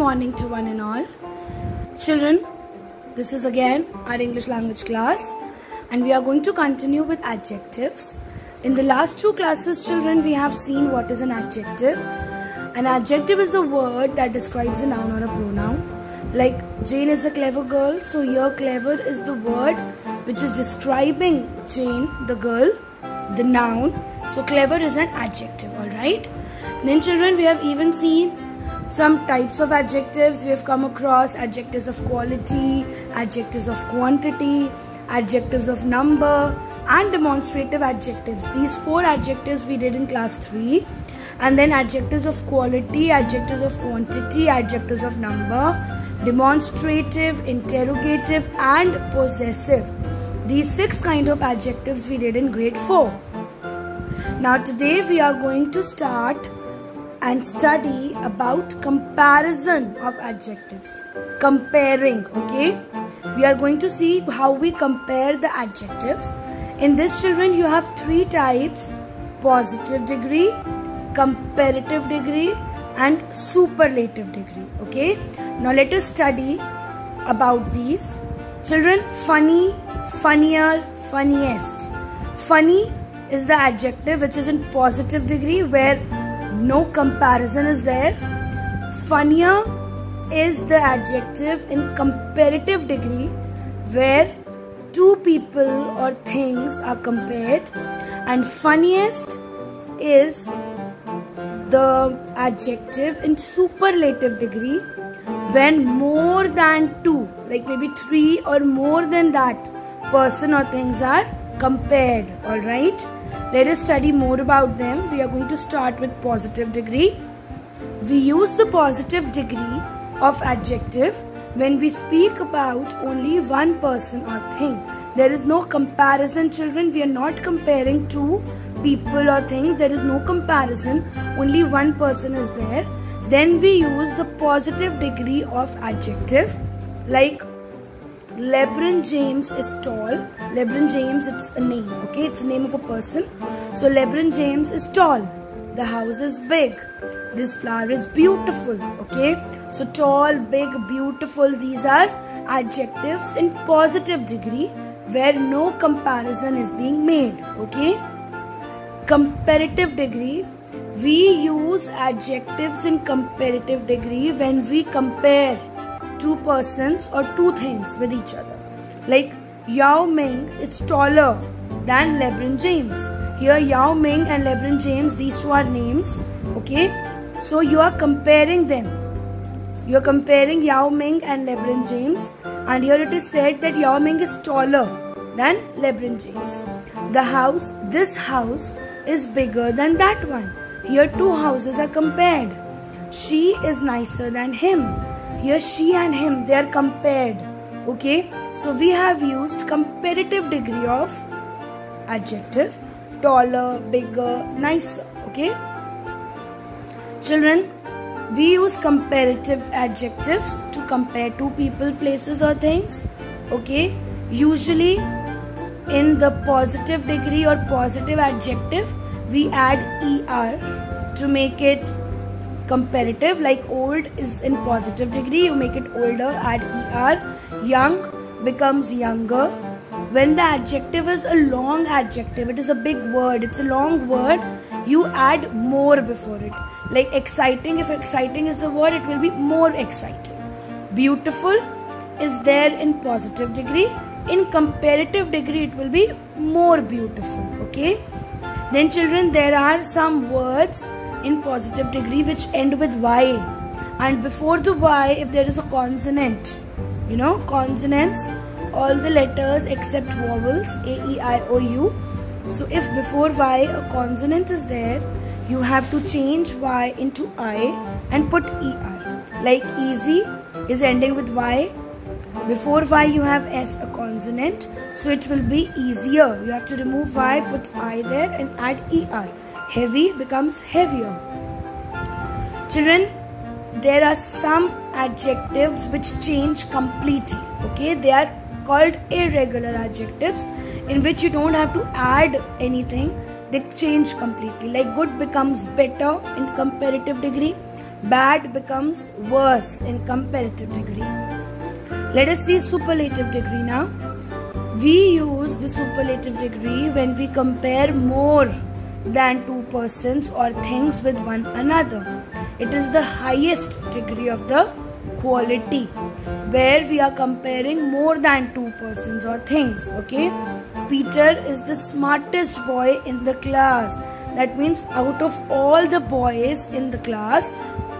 morning to one and all. Children, this is again our English language class and we are going to continue with adjectives. In the last two classes, children, we have seen what is an adjective. An adjective is a word that describes a noun or a pronoun. Like Jane is a clever girl, so here clever is the word which is describing Jane, the girl, the noun. So clever is an adjective, alright? Then children, we have even seen some types of adjectives. We have come across adjectives of quality, adjectives of quantity, adjectives of number and demonstrative adjectives. These four adjectives we did in class 3. And then adjectives of quality, adjectives of quantity, adjectives of number, demonstrative, interrogative and possessive. These 6 kind of adjectives we did in grade 4. Now today we are going to start and study about comparison of adjectives. Comparing, okay? We are going to see how we compare the adjectives. In this, children, you have 3 types: positive degree, comparative degree and superlative degree, okay? Now let us study about these. Children, funny, funnier, funniest. Funny is the adjective which is in positive degree where no comparison is there. Funnier is the adjective in comparative degree where 2 people or things are compared, and funniest is the adjective in superlative degree when more than 2, like maybe 3 or more than that person or things are compared, alright? Let us study more about them. We are going to start with positive degree. We use the positive degree of adjective when we speak about only one person or thing. There is no comparison, children. We are not comparing 2 people or things. There is no comparison. Only one person is there. Then we use the positive degree of adjective. Like LeBron James is tall. LeBron James, it's a name, okay? It's a name of a person. So LeBron James is tall. The house is big. This flower is beautiful, okay? So tall, big, beautiful, these are adjectives in positive degree where no comparison is being made, okay? Comparative degree, we use adjectives in comparative degree when we compare 2 persons or 2 things with each other. Like Yao Ming is taller than LeBron James. Here Yao Ming and LeBron James, these 2 are names, okay? So you are comparing them. You are comparing Yao Ming and LeBron James, and here it is said that Yao Ming is taller than LeBron James. The house, this house is bigger than that one. Here 2 houses are compared. She is nicer than him. Here she and him, they are compared, okay? So we have used comparative degree of adjective, taller, bigger, nicer, okay? Children, we use comparative adjectives to compare 2 people, places or things, okay? Usually in the positive degree or positive adjective, we add ER to make it comparative. Like old is in positive degree, you make it older, add ER. Young becomes younger. When the adjective is a long adjective, it is a big word, it's a long word, you add more before it. Like exciting, if exciting is the word, it will be more exciting. Beautiful is there in positive degree. In comparative degree, it will be more beautiful, okay? Then children, there are some words in positive degree which end with Y, and before the Y, if there is a consonant, you know, consonants, all the letters except vowels, A, E, I, O, U. So if before Y a consonant is there, you have to change Y into I and put ER. Like easy is ending with Y. Before Y you have S, a consonant, so it will be easier. You have to remove Y, put I there and add ER. Heavy becomes heavier. Children, there are some adjectives which change completely, okay? They are called irregular adjectives in which you don't have to add anything. They change completely. Like good becomes better in comparative degree, Bad becomes worse in comparative degree. Let us see superlative degree now. We use the superlative degree when we compare more than two persons or things with one another. It is the highest degree of the quality where we are comparing more than two persons or things. Okay, Peter is the smartest boy in the class. That means out of all the boys in the class,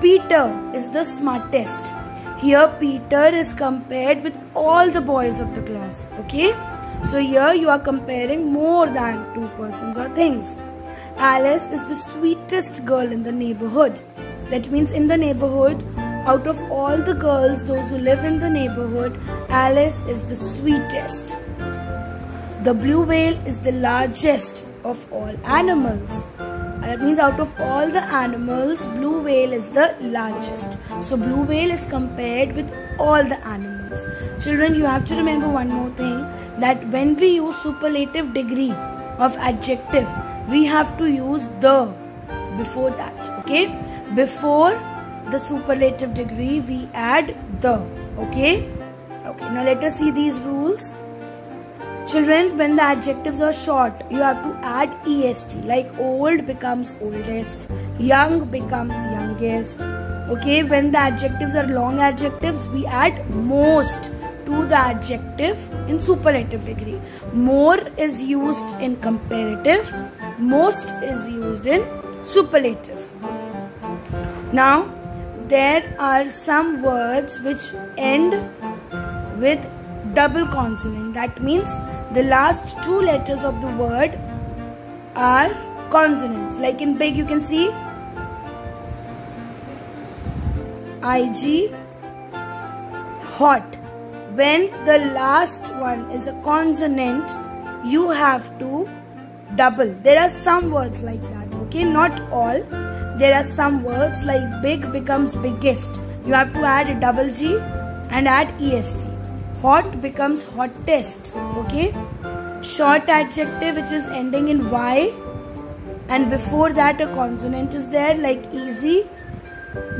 Peter is the smartest. Here Peter is compared with all the boys of the class. Okay, so here you are comparing more than two persons or things. Alice is the sweetest girl in the neighborhood. That means in the neighborhood, out of all the girls, those who live in the neighborhood, Alice is the sweetest. The blue whale is the largest of all animals. That means out of all the animals, blue whale is the largest. So blue whale is compared with all the animals. Children, you have to remember one more thing, that when we use superlative degree of adjective, we have to use the before that. Okay, before the superlative degree we add the. Okay, now let us see these rules. Children, when the adjectives are short, you have to add est, like old becomes oldest, young becomes youngest. Okay, when the adjectives are long adjectives, we add most to the adjective in superlative degree. More is used in comparative, most is used in superlative. Now, there are some words which end with double consonant. That means the last two letters of the word are consonants. Like in big, you can see IG, hot. When the last one is a consonant, you have to double. There are some words like that. Okay, not all. There are some words like big becomes biggest. You have to add a double G and add est. Hot becomes hottest. Okay, short adjective which is ending in Y and before that a consonant is there, like easy,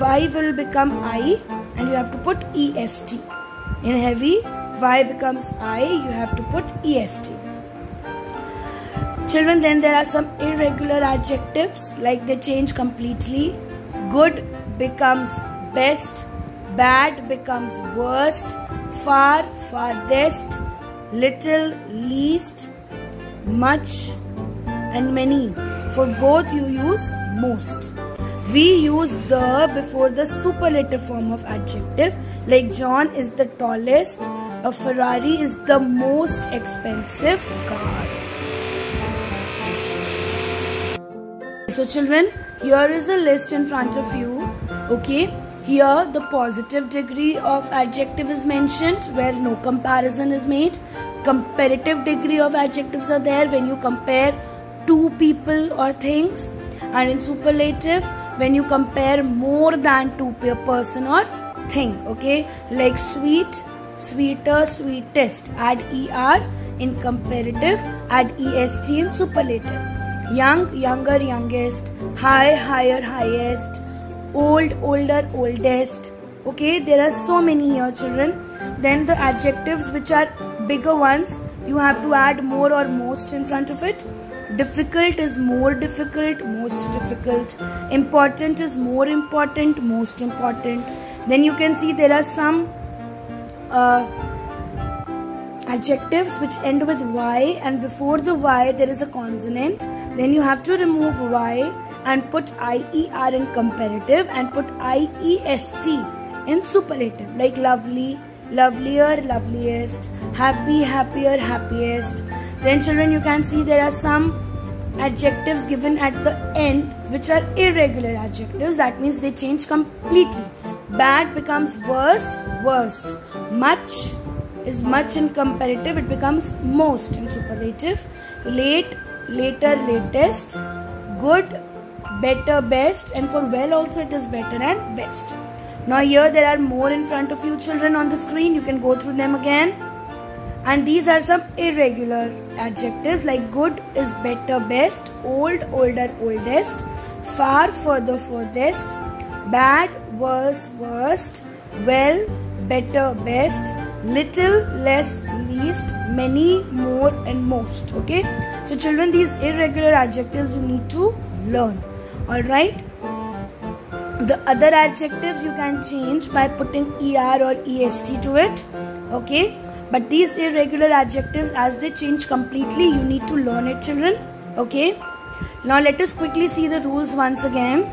Y will become I and you have to put est. In heavy, Y becomes I, you have to put est. Children, then there are some irregular adjectives, like they change completely. Good becomes best, bad becomes worst, far, farthest, little, least, much and many. For both you use most. We use the before the superlative form of adjective, like John is the tallest, a Ferrari is the most expensive car. So children, here is a list in front of you. Okay, here the positive degree of adjective is mentioned where no comparison is made. Comparative degree of adjectives are there when you compare two people or things. And in superlative, when you compare more than two per person or thing. Okay, like sweet, sweeter, sweetest, add er. In comparative, add est in superlative. Young, younger, youngest, high, higher, highest, old, older, oldest. Okay, there are so many here, children. Then the adjectives which are bigger ones, you have to add more or most in front of it. Difficult is more difficult, most difficult. Important is more important, most important. Then you can see there are some adjectives which end with Y and before the Y there is a consonant. Then you have to remove Y and put IER in comparative and put IEST in superlative, like lovely, lovelier, loveliest, happy, happier, happiest. Then children, you can see there are some adjectives given at the end which are irregular adjectives. That means they change completely. Bad becomes worse, worst. Much is much in comparative, it becomes most in superlative. Late, later, latest. Good, better, best, and for well also it is better and best. Now here there are more in front of you, children, on the screen. You can go through them again. And these are some irregular adjectives, like good is better, best, old, older, oldest, far, further, furthest, bad, worse, worst, well, better, best, little, less, least, many, more and most. Okay, so children, these irregular adjectives you need to learn. Alright, the other adjectives you can change by putting er or est to it. Okay, but these irregular adjectives, as they change completely, you need to learn it, children. Okay, now let us quickly see the rules once again.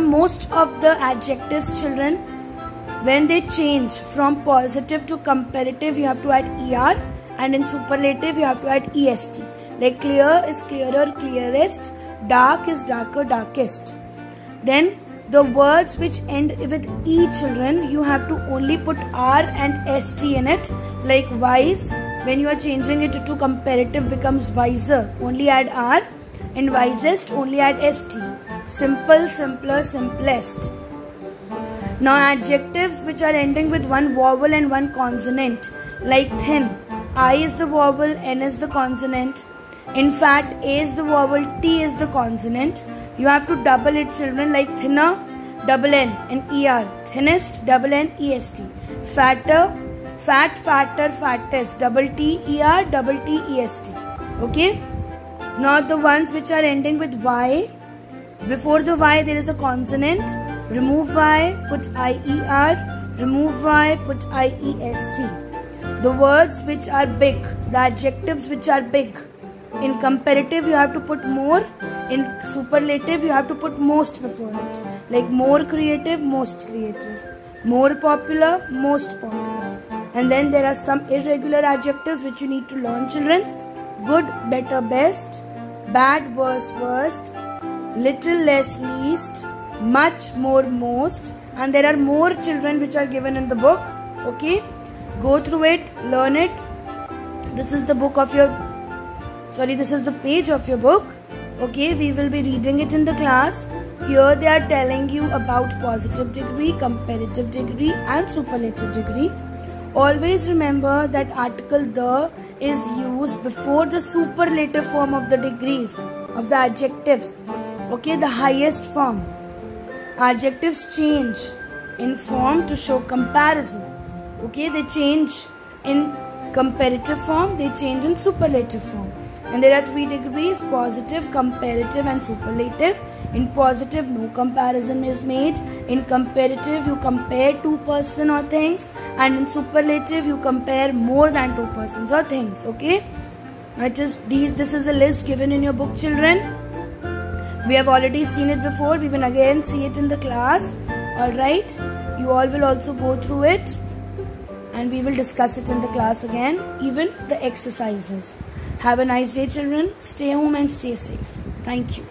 Most of the adjectives, children, when they change from positive to comparative, you have to add er, and in superlative you have to add est. Like clear is clearer, clearest, dark is darker, darkest. Then the words which end with e, children, you have to only put r and st in it. Like wise, when you are changing it to comparative, becomes wiser, only add r, and wisest, only add st. Simple, simpler, simplest. Now adjectives which are ending with one vowel and one consonant, like thin, I is the vowel, N is the consonant. In fact, A is the vowel, T is the consonant. You have to double it, children, like thinner, double N and ER. Thinnest, double N, EST. Fatter, fat, fatter, fattest, double T, ER, double T, EST. Okay? Now the ones which are ending with Y, before the Y there is a consonant. Remove Y, put IER. Remove Y, put IEST. The words which are big, the adjectives which are big. In comparative, you have to put more. In superlative, you have to put most before it. Like more creative, most creative. More popular, most popular. And then there are some irregular adjectives which you need to learn, children. Good, better, best. Bad, worse, worst. Little, less, least. Much, more, most. And there are more, children, which are given in the book. Okay? Go through it, learn it. This is the book of your... this is the page of your book. Okay, we will be reading it in the class. Here they are telling you about positive degree, comparative degree and superlative degree. Always remember that article the is used before the superlative form of the degrees, of the adjectives. Okay, the highest form. Adjectives change in form to show comparison. Okay, they change in comparative form, they change in superlative form. And there are 3 degrees: positive, comparative and superlative. In positive, no comparison is made. In comparative, you compare 2 persons or things. And in superlative, you compare more than 2 persons or things. Okay? This is a list given in your book, children. We have already seen it before. We will again see it in the class. Alright? You all will also go through it. And we will discuss it in the class again. Even the exercises. Have a nice day, children. Stay home and stay safe. Thank you.